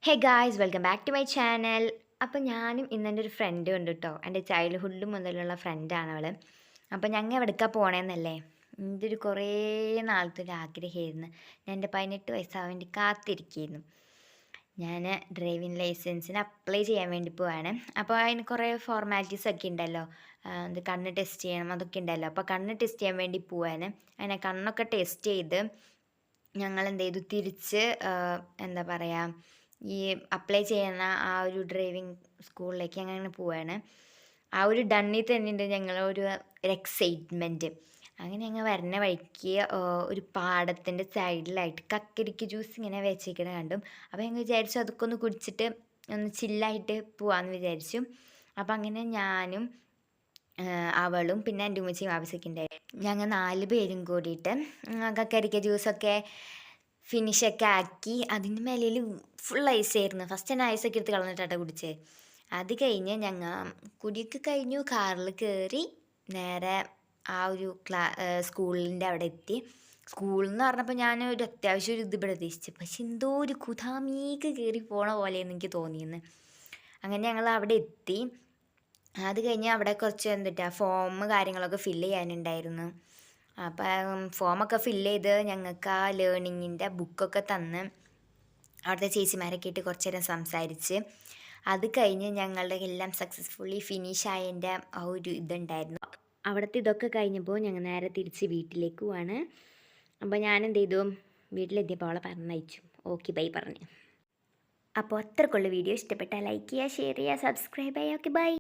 Hey guys welcome back to my channel. അപ്പോൾ ഞാനും ഇന്നെൻ്റെ ഒരു ഫ്രണ്ട് ഉണ്ട് കേട്ടോ. എൻ്റെ ചൈൽഡ്ഹുഡ് മുതലുള്ള ഫ്രണ്ടാണ് അവൾ. അപ്പോൾ ഞങ്ങൾ എവിടേക്കാണ് പോണേന്നല്ലേ, എൻ്റെ ഒരു കുറേ നാളത്തെ ഒരു ആഗ്രഹമായിരുന്നു. ഞാൻ എൻ്റെ 18 വയസ്സാവാൻ വേണ്ടി കാത്തിരിക്കുകയായിരുന്നു. ഞാൻ ഡ്രൈവിംഗ് ലൈസൻസിന് അപ്ലൈ ചെയ്യാൻ വേണ്ടി പോവാണ്. അപ്പോൾ അതിന് കുറേ ഫോർമാലിറ്റീസ് ഒക്കെ ഉണ്ടല്ലോ. ഇത് കണ്ണ് ടെസ്റ്റ് ചെയ്യണം, അതൊക്കെ ഉണ്ടല്ലോ. അപ്പോൾ കണ്ണ് ടെസ്റ്റ് ചെയ്യാൻ വേണ്ടി പോവാണ്. അങ്ങനെ കണ്ണൊക്കെ ടെസ്റ്റ് ചെയ്ത് ഞങ്ങൾ എന്ത് ചെയ്തു, തിരിച്ച് എന്താ പറയുക, ഈ അപ്ലൈ ചെയ്യുന്ന ആ ഒരു ഡ്രൈവിംഗ് സ്കൂളിലേക്ക് അങ്ങനെ പോവാണ്. ആ ഒരു ഡണ്ണിൽ തന്നെ ഉണ്ട് ഞങ്ങളൊരു എക്സൈറ്റ്മെൻറ്റ്. അങ്ങനെ ഞങ്ങൾ വരുന്ന വഴിക്ക് ഒരു പാടത്തിൻ്റെ സൈഡിലായിട്ട് കക്കരിക്ക് ജ്യൂസ് ഇങ്ങനെ വെച്ചേക്കണ കണ്ടു. അപ്പോൾ ഞങ്ങൾ വിചാരിച്ചു അതൊക്കെ ഒന്ന് കുടിച്ചിട്ട് ഒന്ന് ചില്ലായിട്ട് പോവാമെന്ന് വിചാരിച്ചു. അപ്പം അങ്ങനെ ഞാനും അവളും പിന്നെ എൻ്റെ ഉമ്മച്ചിയും ആവശ്യമൊക്കെ ഉണ്ടായിരുന്നു. ഞങ്ങൾ 4 പേരും കൂടിയിട്ട് കക്കരിക്ക ജ്യൂസൊക്കെ ഫിനിഷൊക്കെ ആക്കി. അതിൻ്റെ മേലയിൽ ഫുൾ ഐസായിരുന്നു. ഫസ്റ്റ് തന്നെ ഐസൊക്കെ എടുത്ത് കളഞ്ഞിട്ടാട്ടോ കുടിച്ചത്. അത് കഴിഞ്ഞ് ഞങ്ങൾ കുടിയൊക്കെ കഴിഞ്ഞു, കാറിൽ കയറി നേരെ ആ ഒരു സ്കൂളിൻ്റെ അവിടെ എത്തി. സ്കൂളിൽ എന്ന് പറഞ്ഞപ്പോൾ ഞാൻ ഒരു അത്യാവശ്യം ഒരു ഇത് പ്രതീക്ഷിച്ചു, പക്ഷെ എന്തോ ഒരു കുതാമീക്ക് കയറി പോണ പോലെയെന്ന് എനിക്ക് തോന്നിയെന്ന്. അങ്ങനെ ഞങ്ങൾ അവിടെ എത്തി. അത് കഴിഞ്ഞ് അവിടെ കുറച്ച് ഫോം കാര്യങ്ങളൊക്കെ ഫില്ല് ചെയ്യാനുണ്ടായിരുന്നു. അപ്പം ഫോമൊക്കെ ഫില്ല് ചെയ്ത് ഞങ്ങൾക്ക് ആ ലേണിങ്ങിൻ്റെ ബുക്കൊക്കെ തന്ന് അവിടുത്തെ ചേച്ചിമാരൊക്കെ ആയിട്ട് കുറച്ച് നേരം സംസാരിച്ച് അത് കഴിഞ്ഞ് ഞങ്ങളുടെ എല്ലാം സക്സസ്ഫുള്ളി ഫിനിഷ് ആയതിൻ്റെ ആ ഒരു ഇതുണ്ടായിരുന്നു. അവിടുത്തെ ഇതൊക്കെ കഴിഞ്ഞപ്പോൾ ഞങ്ങൾ നേരെ തിരിച്ച് വീട്ടിലേക്ക് പോവാണ്. അപ്പോൾ ഞാൻ എന്ത് ചെയ്തു, വീട്ടിലെത്തിയപ്പോൾ അവളെ പറഞ്ഞയച്ചു. ഓക്കെ ബൈ പറഞ്ഞു. അപ്പോൾ അത്രക്കുള്ള വീഡിയോ ഇഷ്ടപ്പെട്ടാൽ ലൈക്ക് ചെയ്യുക, ഷെയർ ചെയ്യുക, സബ്സ്ക്രൈബ് ചെയ്യുക. Okay bye.